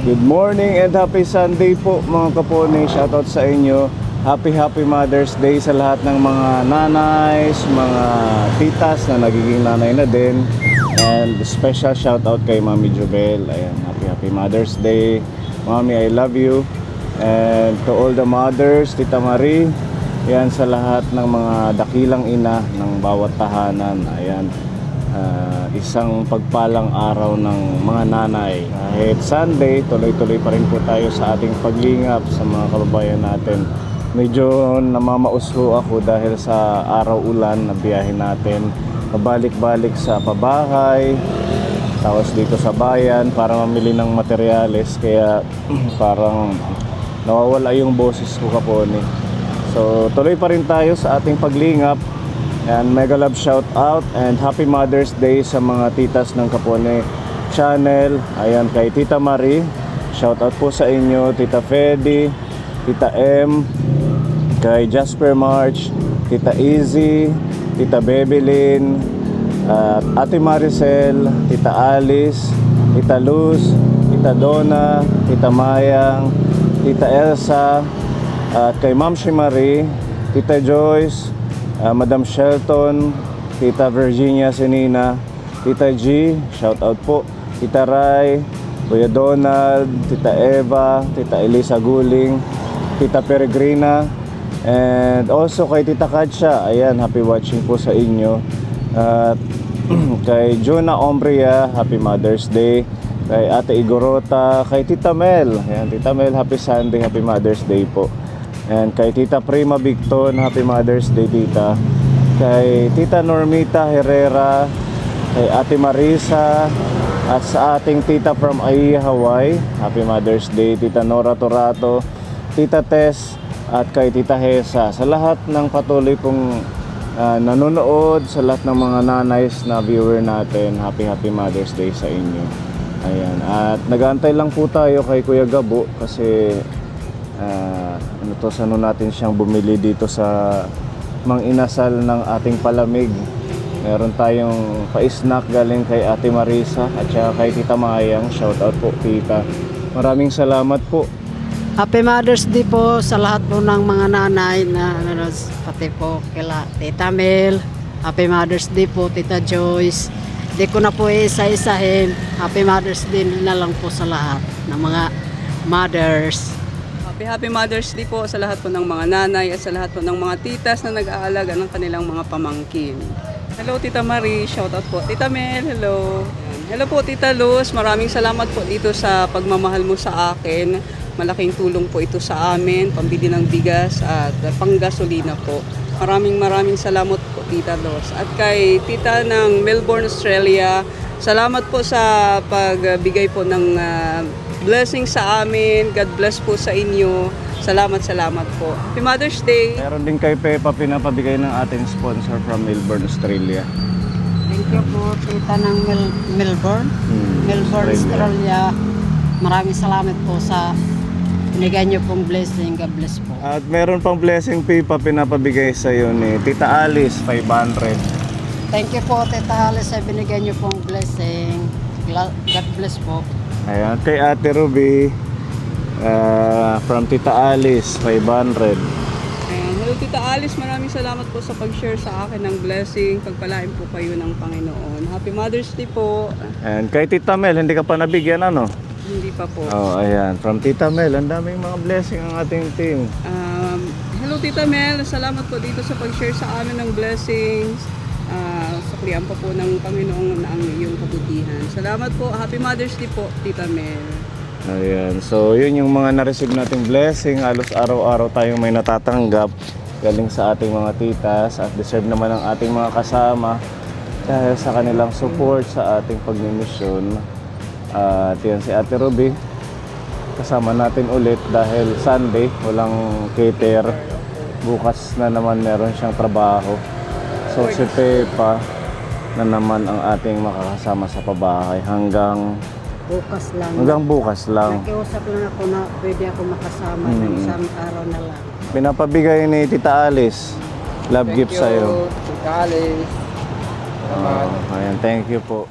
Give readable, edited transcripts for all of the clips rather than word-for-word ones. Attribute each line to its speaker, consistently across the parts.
Speaker 1: Good morning and happy Sunday po mga kapone. Shoutout sa inyo. Happy Mother's Day sa lahat ng mga nanays, mga titas na nagiging nanay na din. And special shoutout kay Mami Jubel. Ayan, happy Mother's Day. Mami, I love you. And to all the mothers, Tita Marie. Ayan, sa lahat ng mga dakilang ina ng bawat tahanan. Ayan. Isang pagpalang araw ng mga nanay. Kahit Sunday, tuloy-tuloy pa rin po tayo sa ating paglingap sa mga kababayan natin. Medyo namamausho ako dahil sa araw ulan na biyahe natin. Pabalik-balik sa pabahay, tapos dito sa bayan para mamili ng materyales. Kaya parang nawawala yung boses ko kapone. So tuloy pa rin tayo sa ating paglingap. And mega love shout out and happy Mother's Day sa mga titas ng Kapone channel. Ayan, kay Tita Marie, shout out po sa inyo. Tita Fedy, Tita M, kay Jasper March, Tita Easy, Tita Bebelyn, Ate Maricel, Tita Alice, Tita Luz, Tita Donna, Tita Mayang, Tita Elsa, at kay Ma'am Marie, Tita Joyce, Madam Shelton, Tita Virginia Senina, Tita G, shout out po, Tita Rai, Kuya Donald, Tita Eva, Tita Elisa Guling, Tita Peregrina, and also kay Tita Katsia. Ayan, happy watching po sa inyo. At kay Juna Ombria, happy Mother's Day. Kay Ate Igorota, kay Tita Mel. Ayan, Tita Mel, happy Sunday, happy Mother's Day po. And kay Tita Prima Bigton, happy Mother's Day tita. Kay Tita Normita Herrera, kay Ate Marisa, at sa ating tita from Aiya, Hawaii, happy Mother's Day. Tita Nora Torato, Tita Tess, at kay Tita Hesa. Sa lahat ng patuloy pong nanonood, sa lahat ng mga nanays na viewer natin, happy Mother's Day sa inyo. Ayan. At nag-aantay lang po tayo kay Kuya Gabo kasi ano natin siyang bumili dito sa Mang Inasal ng ating palamig. Meron tayong pa-snack galing kay Ate Marisa at saka kay Tita Mayang. Shout out po tita. Maraming salamat po.
Speaker 2: Happy Mother's Day po sa lahat po ng mga nanay na pati po kila Tita Mel. Happy Mother's Day po Tita Joyce. Di ko na po isa-isahin. Happy Mother's Day na lang po sa lahat ng mga mothers.
Speaker 3: Happy Mother's Day po sa lahat po ng mga nanay at sa lahat po ng mga titas na nag-aalaga ng kanilang mga pamangkin. Hello Tita Marie, shout out po. Tita Mel, hello. Hello po Tita Luz, maraming salamat po dito sa pagmamahal mo sa akin. Malaking tulong po ito sa amin, pambili ng bigas at panggasolina po. Maraming salamat po Tita Luz. At kay Tita ng Melbourne, Australia, salamat po sa pagbigay po ng blessing sa amin. God bless po sa inyo. Salamat po. Happy Mother's Day.
Speaker 1: Meron din kay Pepa pinapabigay ng ating sponsor from Melbourne, Australia.
Speaker 2: Thank you po tita ng Melbourne, Australia. Maraming salamat po sa binigay niyo pong blessing. God bless po.
Speaker 1: At meron pang blessing Pepa pinapabigay sa iyo ni Tita Alice, 500.
Speaker 2: Thank you po Tita Alice sa binigay niyo pong blessing. God bless po.
Speaker 1: Ayan, kay Ate Ruby, from Tita Alice, 500.
Speaker 3: Hello Tita Alice, maraming salamat po sa pag-share sa akin ng blessing. Pagpalain po kayo ng Panginoon. Happy Mother's Day po.
Speaker 1: And kay Tita Mel, hindi ka pa nabigyan ano?
Speaker 3: Hindi pa po.
Speaker 1: Oh, ayan, from Tita Mel, ang daming mga blessing ang ating team.
Speaker 3: Hello Tita Mel, salamat po dito sa pag-share sa amin ng blessings. Suklian pa po ng Panginoon ang iyong kabutihan. Salamat po. Happy Mother's Day po, Tita Mel.
Speaker 1: Ayan, so yun yung mga na-receive nating blessing. Halos araw-araw tayong may natatanggap galing sa ating mga titas at deserve naman ang ating mga kasama dahil sa kanilang support sa ating pagmimisyon. At yan si Ate Ruby, kasama natin ulit dahil Sunday, walang cater. Bukas na naman meron siyang trabaho. So si Pepa na naman ang ating makakasama sa pabahay hanggang bukas lang.
Speaker 2: Nakiusap lang ako na pwede ako makasama ng isang araw na lang.
Speaker 1: Pinapabigay ni Tita Alice. Love gift sa'yo.
Speaker 4: Tita Alice.
Speaker 1: Ayan, thank you po.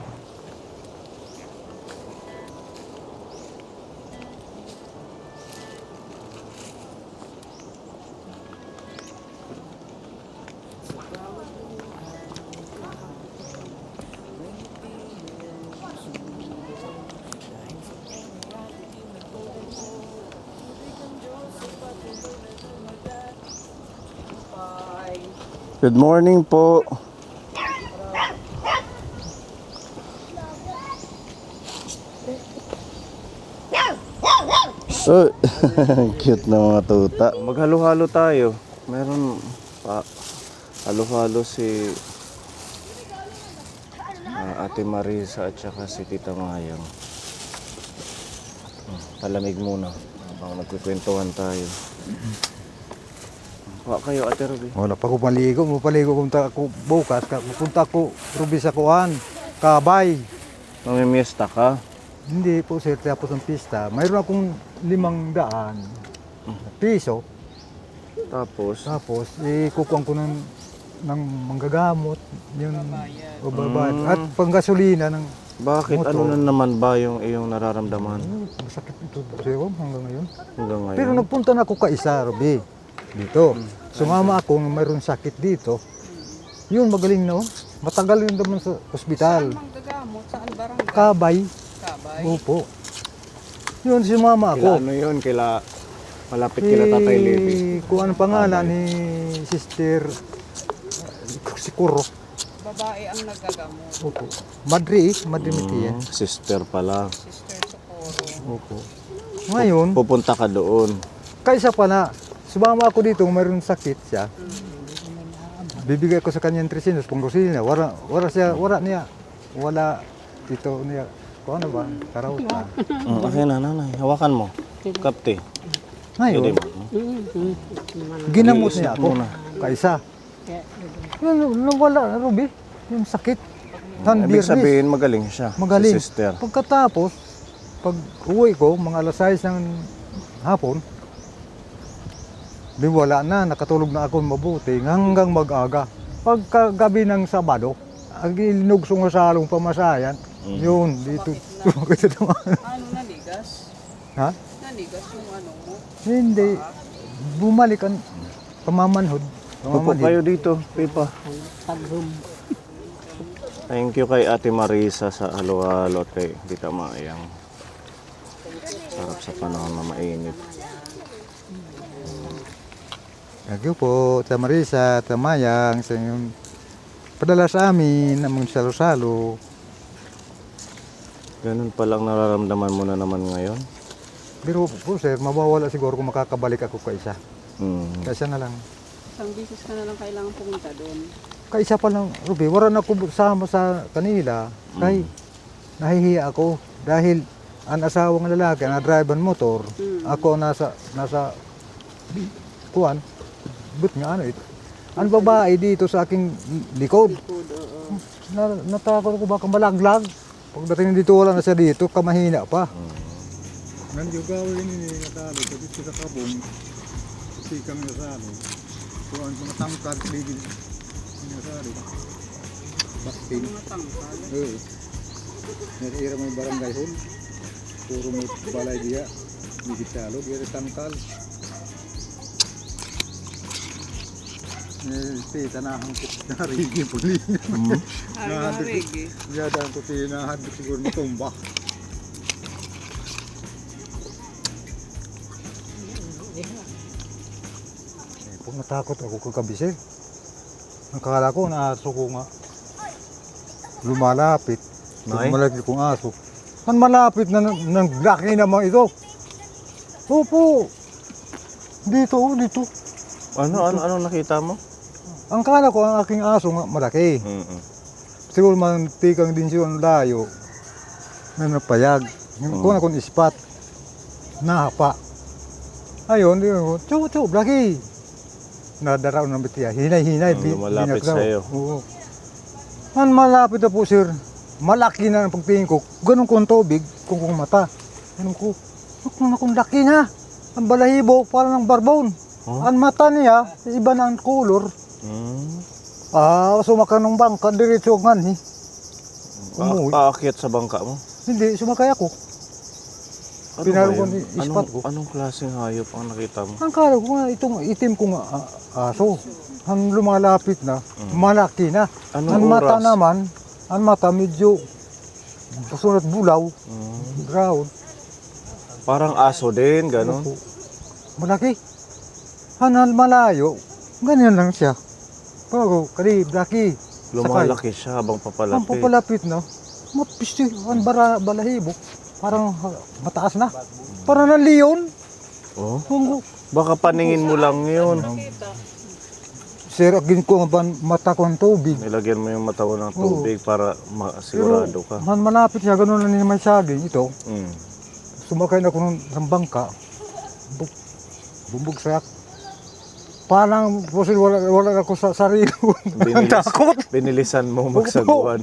Speaker 1: Good morning po. So, cute na mga tuta. Maghalo-halo tayo. Meron pa halo-halo si Ate Marisa at saka si Tita Mayang. Palamig muna habang nagkukwentuhan tayo. Kayo, Ate Ruby.
Speaker 4: Wala pa ko maligo. Mapaligo punta ako bukas. Punta ako, Ruby, sa kuhan. Kabay.
Speaker 1: Mamimiesta ka?
Speaker 4: Hindi po, sir. Tapos ng pista. Mayroon akong 500 piso.
Speaker 1: Tapos,
Speaker 4: Kukuhan ko ng manggagamot. Yung babayad. At panggasolina ng
Speaker 1: bakit
Speaker 4: motor.
Speaker 1: ano na naman ba yung iyong nararamdaman
Speaker 4: Masakit ito, sir, hanggang ngayon.
Speaker 1: hanggang ngayon?
Speaker 4: Pero nagpunta na ako ka isa, Ruby. Dito. Sumama ako ng mayroon sakit dito. Yun, magaling na. Matagal yun naman sa ospital.
Speaker 3: Saan manggagamot? Saan barangay?
Speaker 4: Kabay.
Speaker 3: Kabay.
Speaker 4: Opo. Yun, sumama
Speaker 1: Kila
Speaker 4: ako.
Speaker 1: ano yun? Malapit kila Tatay Levi.
Speaker 4: Kung ano pangalan ni Sister si Kuro.
Speaker 3: Babae ang nagagamot.
Speaker 4: Opo. Madri Mitiya.
Speaker 1: Sister pala.
Speaker 3: Sister Socorro.
Speaker 4: Opo. Ngayon,
Speaker 1: Pupunta ka doon.
Speaker 4: kaysa pa na, sumama ako dito, mayroon sakit siya. Bibigay ko sa kanya ng 300 kung niya. Wala dito niya. Kung ano ba, karauta.
Speaker 1: Okay na, nanay. Hawakan mo. Kapte. Pwede
Speaker 4: Ngayon,
Speaker 1: mo.
Speaker 4: ginamot niya ako.
Speaker 1: Muna.
Speaker 4: Kaysa. Nawala, Ruby, yung sakit.
Speaker 1: Ibig sabihin, magaling siya.
Speaker 4: Magaling.
Speaker 1: Si sister.
Speaker 4: Pagkatapos, pag uwi ko, mga alas 6 ng hapon, di wala na, nakatulog na ako mabuti hanggang mag-aga. Pagkagabi ng Sabado, ang ilinugso nga sa halong pamasayan, yun, dito.
Speaker 3: Ano, nanigas?
Speaker 4: Ha?
Speaker 3: Nanigas yung ano mo?
Speaker 4: Hindi. Bumalik ang pamamanhod.
Speaker 1: Upo kayo dito, Pipa. Thank you kay Ate Marisa sa halo-halo at kay Tita Mayang. Sarap sa panahon na mainit.
Speaker 4: Thank you po, Tita Marisa, Tita Mayang, sa inyong padala sa amin ng mga salo-salo.
Speaker 1: Ganun palang nararamdaman mo na naman ngayon?
Speaker 4: Pero po sir, mawawala siguro kung makakabalik ako kaisa. Kaisa na lang.
Speaker 3: Isang bisis ka na lang kailangan pumunta doon.
Speaker 4: Kaisa pa lang, Ruby, wala na ako sama sa kanila. Kay nahihiya ako dahil ang asawang lalaki, ang driver ng motor, ako nasa kuan, but nga ano ito. Ang babae dito sa aking likod. Natakot ako baka malaglag. Pagdating dito wala na siya dito, kamahina pa. Nandiyo gawin ni Natalo, dito sa kabong, sikang nasalo. Kuhan ko matangkad, ligid nasalo. Baktin.
Speaker 3: Mga tangkal.
Speaker 4: Oo. Nariira may barangay hall. Puro may balay dia. Ligid salo, dia tangkal. Tanahan ko narigi po niya.
Speaker 3: Ay, marigi.
Speaker 4: Yadaan ko tinahan ko siguro matumba. Kung natakot ako kagabi sir. Nakakala ko na aso ko nga lumalapit.
Speaker 1: Nay?
Speaker 4: Lumalapit kong aso. Ang malapit na naglaki naman ito. Opo. Dito.
Speaker 1: Ano nakita mo?
Speaker 4: Ang kala ko ang aking aso nga malaki. Siguro mantikang din siya ang layo. Na napayag. Kung akong ispat. Nahapa. Ayun, chow, laki. Nadaraw ng bitiya. Hinay.
Speaker 1: Lumalapit sa'yo.
Speaker 4: Oo. Ang malapit na po sir. Malaki na ang pagtingin ko. Ganun kong tubig. Kung mata. Ganun ko. Kung laki na. Ang balahibo, parang ng barbon. Ang mata niya, iba na ang color. Sumakay ng bangka, diretso nga ni. Umuwi.
Speaker 1: Paakyat sa bangka mo?
Speaker 4: Hindi, sumakay ako.
Speaker 1: Ano
Speaker 4: Pinalo
Speaker 1: ba
Speaker 4: ko
Speaker 1: yun?
Speaker 4: ni ispat ko.
Speaker 1: Anong klaseng hayop ang nakita mo?
Speaker 4: Ang kala ko nga, itong itim ko nga aso. Ang lumalapit na, malaki na.
Speaker 1: Anong
Speaker 4: Ang mata
Speaker 1: oras?
Speaker 4: naman, ang mata medyo sunod bulaw, brown.
Speaker 1: Parang aso din, gano'n?
Speaker 4: Malaki. Hanal malayo, ganyan lang siya. Oo, kali, Blackie.
Speaker 1: Lumalaki siya habang
Speaker 4: Ang
Speaker 1: papalapit.
Speaker 4: papalapit na, mapisti, ang balahibo. Parang mataas na. Parang na leon.
Speaker 1: Oh,
Speaker 4: Hunggo.
Speaker 1: baka paningin mo lang yun.
Speaker 4: Sir, agin ko ang mata ko ng tubig.
Speaker 1: Nilagyan mo yung mata mo ng tubig para masigurado ka.
Speaker 4: Malapit siya, ganun na may saging ito.
Speaker 1: Mm.
Speaker 4: Sumakay na ako ng bangka. Bumugsak. Parang wala ako sa sarili. Ang takot.
Speaker 1: Binilisan mo magsaguan.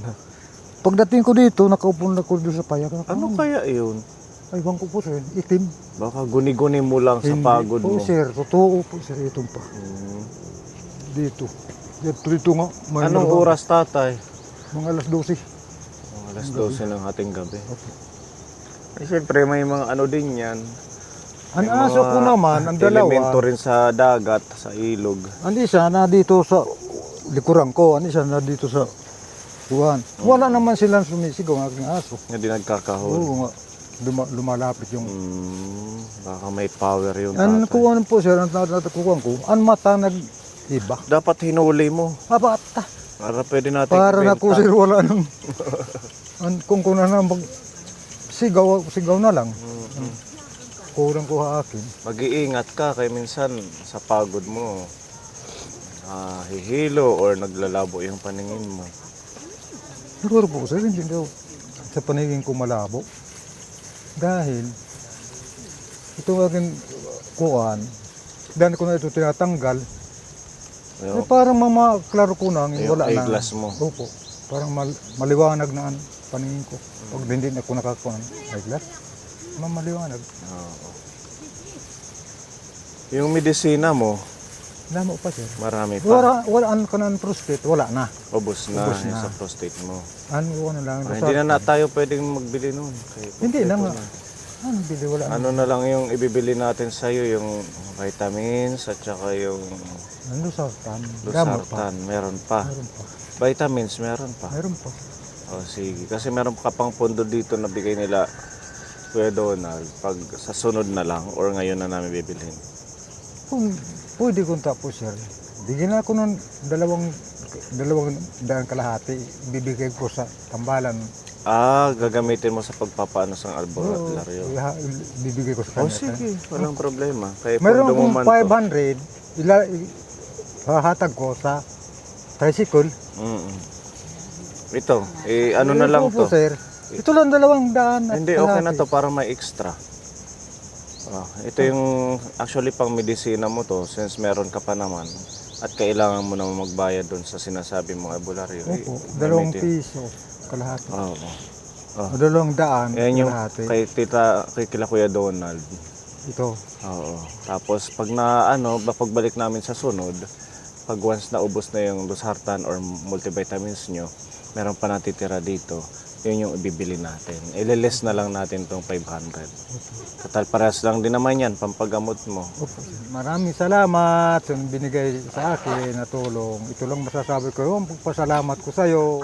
Speaker 4: Pagdating ko dito, nakaupo na ako doon sa payak.
Speaker 1: Ano kaya yun?
Speaker 4: Ay, bang ko po sir, itim.
Speaker 1: Baka guni-guni mo lang sa pagod mo.
Speaker 4: Po sir, totoo po sir, itong pa.
Speaker 1: Mm.
Speaker 4: Dito. Dito nga. May
Speaker 1: Anong
Speaker 4: mga-
Speaker 1: oras, tatay?
Speaker 4: Mga alas 12.
Speaker 1: Alas 12 ng ating gabi. Eh, siyempre may mga ano din yan.
Speaker 4: Ang
Speaker 1: May
Speaker 4: aso
Speaker 1: mga
Speaker 4: ko naman, ang
Speaker 1: elemento
Speaker 4: dalawa,
Speaker 1: rin sa dagat, sa ilog.
Speaker 4: ang isa na dito sa likuran ko, ang isa na dito sa kuwan. Wala naman silang sumisigaw ang aking aso.
Speaker 1: Hindi nagkakahol.
Speaker 4: Oo nga, lumalapit yung...
Speaker 1: Baka may power yung
Speaker 4: Ang
Speaker 1: tatay.
Speaker 4: kuwan po sir, ang natukuhan ko, ang mata nag-iba.
Speaker 1: Dapat hinuli mo.
Speaker 4: Mabata.
Speaker 1: Para pwede natin
Speaker 4: Para na
Speaker 1: ibenta.
Speaker 4: ko sir, wala nang... kung na mag... Sigaw na lang. Kurang ko sa akin.
Speaker 1: Mag-iingat ka kay minsan sa pagod mo. Hihilo or naglalabo yung paningin mo.
Speaker 4: Siguro po sir, hindi daw sa paningin ko malabo. Dahil itong aking kuwan, dahil ko na ito tinatanggal, eh, parang klaro ko na,
Speaker 1: Yung
Speaker 4: wala na.
Speaker 1: eyeglass mo.
Speaker 4: Opo, parang maliwanag na ang paningin ko. Pag hindi na ako nakakuha ng eyeglass, maliwanag.
Speaker 1: Oo. Yung medisina mo,
Speaker 4: Lamo pa sir.
Speaker 1: marami pa.
Speaker 4: Wala ka na ng prostate, wala na.
Speaker 1: Ubus na
Speaker 4: Ubos
Speaker 1: yung
Speaker 4: na.
Speaker 1: sa prostate mo.
Speaker 4: Ano na lang.
Speaker 1: Hindi na tayo pwedeng magbili nun. Kaya
Speaker 4: Hindi na
Speaker 1: kompleto
Speaker 4: nga. Ano, bili, wala na.
Speaker 1: Ano na lang yung ibibili natin sa'yo, yung vitamins at saka yung
Speaker 4: Ano sa tan? Gamot pa.
Speaker 1: losartan. Meron pa.
Speaker 4: Meron pa.
Speaker 1: Vitamins, meron pa.
Speaker 4: Meron pa.
Speaker 1: O sige, kasi meron ka pang pondo dito na bigay nila Kuya Donald pag sa sunod na lang or ngayon na namin bibilhin.
Speaker 4: Kung pwede kong tapos sir, bigyan ako ng dalawang daan kalahati, bibigay ko sa tambalan.
Speaker 1: Gagamitin mo sa pagpapaano sa albularyo.
Speaker 4: Bibigay ko sa
Speaker 1: O
Speaker 4: kanya.
Speaker 1: sige, walang problema. Kaya
Speaker 4: Meron
Speaker 1: pondo mo
Speaker 4: akong
Speaker 1: man to.
Speaker 4: 500, hahatag ko sa tricycle.
Speaker 1: Ito, ano na lang
Speaker 4: po,
Speaker 1: to.
Speaker 4: sir. Ito lang 200 at
Speaker 1: Hindi, okay na
Speaker 4: kalahati.
Speaker 1: to para may extra. Ito yung actually pang medisina mo to since meron ka pa naman at kailangan mo naman magbayad doon sa sinasabi mong albularyo.
Speaker 4: Opo, 2
Speaker 1: gamitin.
Speaker 4: piso kalahati.
Speaker 1: Oo.
Speaker 4: O 200
Speaker 1: Yan yung
Speaker 4: kalahati.
Speaker 1: kay kila Kuya Donald.
Speaker 4: Ito.
Speaker 1: Oo. Tapos pag pagbalik namin sa sunod, pag once na ubos na yung losartan or multivitamins nyo, meron pa natitira dito. Yun yung ibibili natin. Ililis na lang natin tong 500. Total parehas lang din naman yan, pampagamot mo.
Speaker 4: Opo. Maraming salamat sa binigay sa akin na tulong. Ito lang masasabi ko, yung pagpasalamat ko sa iyo.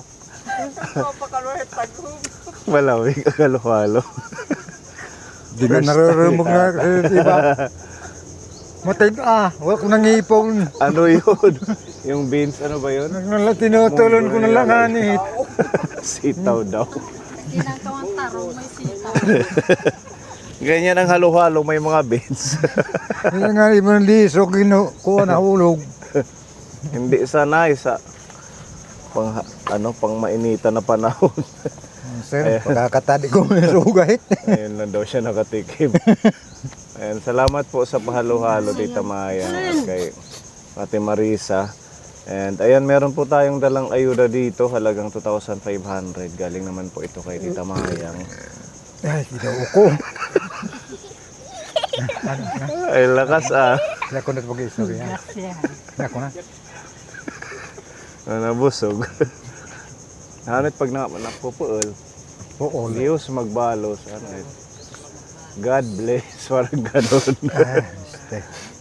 Speaker 1: Malawig, halo-halo.
Speaker 4: Di na narurumog na iba. Matay wala ko nangipon.
Speaker 1: Ano yun? Yung beans, ano ba yun?
Speaker 4: Tinutulon ko na lang anit.
Speaker 1: Sitaw daw.
Speaker 2: Ginagawang tarong may sitaw.
Speaker 1: Ganyan ang halo-halo, may mga beans.
Speaker 4: Kaya nga ibang liso, kuha na hulog.
Speaker 1: Hindi sanay sa pang mainita na panahon.
Speaker 4: Sir, pagkakatali ko may sugay.
Speaker 1: Ayun na daw siya nakatikim. Ayan, salamat po sa pahalo-halo, Tita Maya, at kay Ate Marisa. And ayan, meron po tayong dalang ayuda dito, halagang 2,500. Galing naman po ito kay Tita Mayang.
Speaker 4: Ay, ilaw ko.
Speaker 1: Ay, lakas ah.
Speaker 4: Kaya ko na pag-istorya. Kaya ko na.
Speaker 1: Nabusog. Hanit pag napupuol.
Speaker 4: Oo.
Speaker 1: Diyos magbalos. Ano eh. God bless. Parang ganun.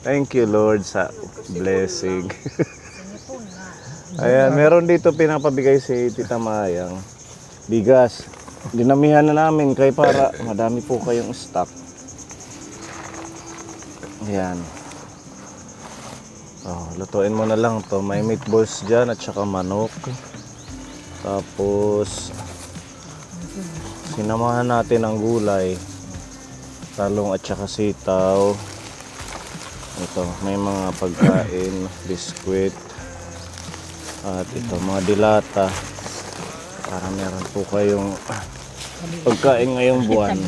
Speaker 1: Thank you, Lord, sa blessing. Ayan, meron dito pinapabigay si Tita Mayang. Bigas. Dinamihan na namin kay para madami po kayong stock. Ayan. Oh, lutuin mo na lang to. May meatballs dyan at saka manok. Tapos, sinamahan natin ang gulay. Talong at saka sitaw. Ito, may mga pagkain, biskwit. At ito, mga dilata. Para meron po kayong pagkain ngayong buwan.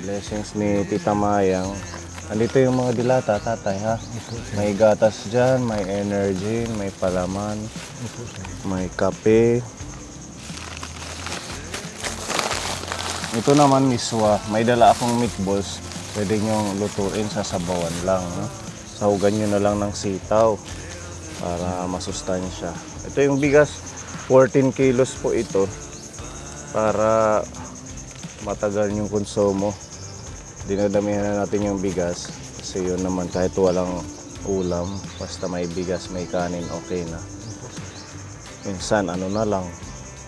Speaker 1: Blessings ni Tita Mayang. Andito yung mga dilata, tatay, ha? May gatas dyan, may energy, may palaman, may kape. Ito naman miswa, may dala akong meatballs. Pwede nyong lutuin sa sabawan lang, no? Sahugan nyo na lang ng sitaw para masustansya. Ito yung bigas, 14 kilos po ito para matagal yung konsumo. Dinadamihan na natin yung bigas kasi yun naman kahit walang ulam, basta may bigas, may kanin, okay na. Minsan ano na lang,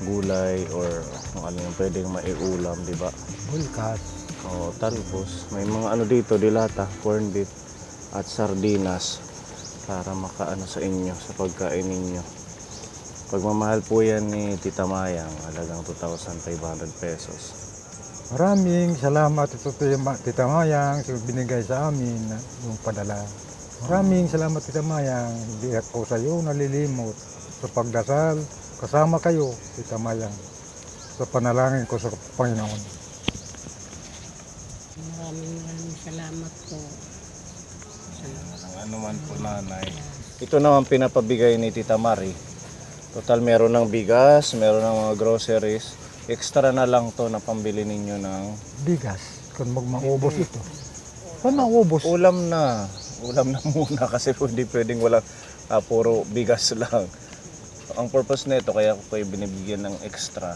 Speaker 1: gulay or kung ano yung pwedeng maiulam, di ba?
Speaker 4: Bulkas.
Speaker 1: O talbos, may mga ano dito, dilata, corned beef at sardinas para makaano sa inyo, sa pagkain ninyo. Pagmamahal po yan ni Tita Mayang, halagang 2,500 pesos.
Speaker 4: Maraming salamat ito Tita Mayang sa binigay sa amin yung padala. Maraming salamat Tita Mayang. Hindi ako sa iyo nalilimot sa pagdasal. Kasama kayo Tita Mayang sa panalangin ko sa Panginoon.
Speaker 2: Maraming salamat po.
Speaker 1: Ano man po nanay. Ito naman pinapabigay ni Tita Mari. Total meron ng bigas, meron ng mga groceries. Extra na lang to na pambili ninyo ng
Speaker 4: Bigas. Kung maubos ito. Kung maubos.
Speaker 1: ulam na. Ulam na muna kasi hindi pwedeng walang puro bigas lang. Ang purpose nito kaya ko kayo binibigyan ng extra.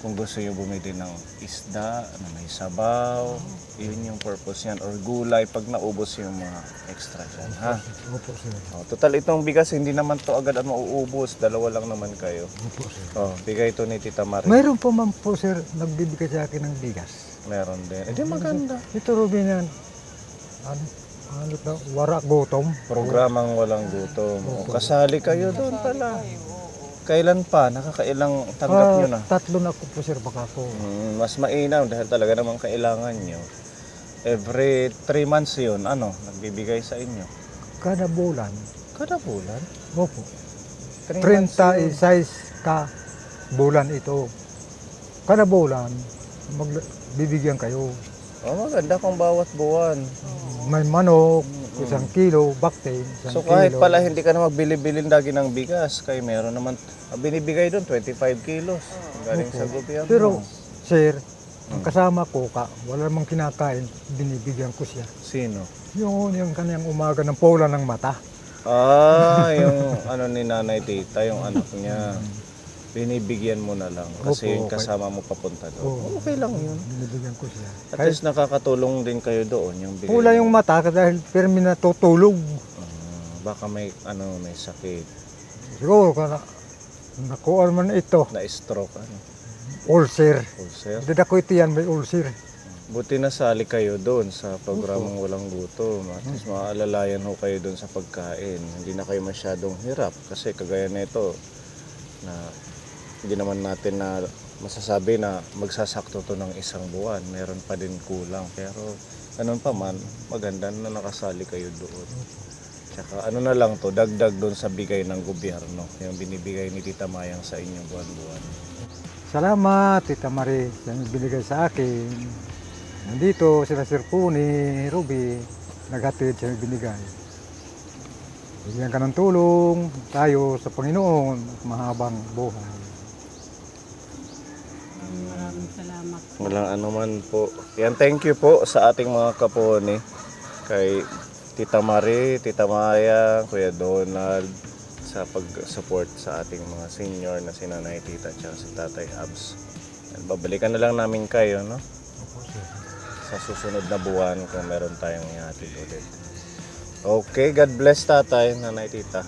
Speaker 1: Kung gusto nyo bumili ng isda na may sabaw, yun yung purpose yan. Or gulay pag naubos yung mga extra dyan. Ha?
Speaker 4: Opo sir.
Speaker 1: Total itong bigas hindi naman to agad ang mauubos. Dalawa lang naman kayo.
Speaker 4: Opo sir.
Speaker 1: Bigay ito ni Tita Marie.
Speaker 4: Mayroon po man po sir nagbibigay sa akin ng bigas.
Speaker 1: Meron din. Hindi maganda.
Speaker 4: Ito Ruben yan. Ano to? Warak gutom.
Speaker 1: Programang walang gutom. O, kasali kayo doon pala. Kailan pa? Nakakailang tanggap nyo na?
Speaker 4: 3 na po sir baka ko.
Speaker 1: Mas mainam dahil talaga namang kailangan nyo. Every 3 months yun, nagbibigay sa inyo.
Speaker 4: Kada bulan.
Speaker 1: Kada bulan?
Speaker 4: Opo.
Speaker 1: 3 months yun.
Speaker 4: 36 ka bulan ito. Kada bulan, bibigyan kayo.
Speaker 1: Maganda kung bawat buwan.
Speaker 4: May manok, 1 kilo, bakte, 1
Speaker 1: So
Speaker 4: kilo.
Speaker 1: kahit pala hindi ka na magbili-bilin lagi ng bigas, kay meron naman binibigay doon 25 kilos galing
Speaker 4: Opo.
Speaker 1: sa gobyerno.
Speaker 4: Pero, sir, ang kasama ko, wala namang kinakain, binibigyan ko siya.
Speaker 1: Sino?
Speaker 4: Yung kanyang umaga ng pula ng mata.
Speaker 1: Yung ni Nanay Tita, yung anak niya. Binibigyan mo na lang kasi
Speaker 4: Opo,
Speaker 1: yung
Speaker 4: okay.
Speaker 1: kasama mo papunta doon.
Speaker 4: Oo.
Speaker 1: Okay lang yun.
Speaker 4: Binibigyan ko siya.
Speaker 1: At least nakakatulong din kayo doon yung bigay.
Speaker 4: Pula yung mata dahil permi na tutulog.
Speaker 1: Baka may may sakit,
Speaker 4: Siguro ka nakuha man ito,
Speaker 1: na stroke,
Speaker 4: ulcer.
Speaker 1: ulcer.
Speaker 4: Hindi ako ito yan, may ulcer.
Speaker 1: Buti nasali kayo doon sa programang walang gutom. At least maaalalayan ho kayo doon sa pagkain. Hindi na kayo masyadong hirap kasi kagaya nito na hindi naman natin na masasabi na magsasakto to ng 1 buwan. Meron pa din kulang. Pero ganun pa man, maganda na nakasali kayo doon. Tsaka na lang to, dagdag doon sa bigay ng gobyerno. Yung binibigay ni Tita Mayang sa inyo buwan-buwan.
Speaker 4: Salamat, Tita Marie, sa binigay sa akin. Nandito sila Sir Puni, Ruby, naghatid siya binigay. Bigyan ka ng tulong tayo sa Panginoon at mahabang buhay.
Speaker 2: Maraming salamat.
Speaker 1: Walang anuman po. Yan, thank you po sa ating mga kaponi. Kay Tita Marie, Tita Maya, Kuya Donald, sa pag-support sa ating mga senior na si Nanay Tita at si Tatay Abs. Yan, babalikan na lang namin kayo, no? Sa susunod na buwan kung meron tayong ihatid ulit. Okay, God bless Tatay, Nanay Tita.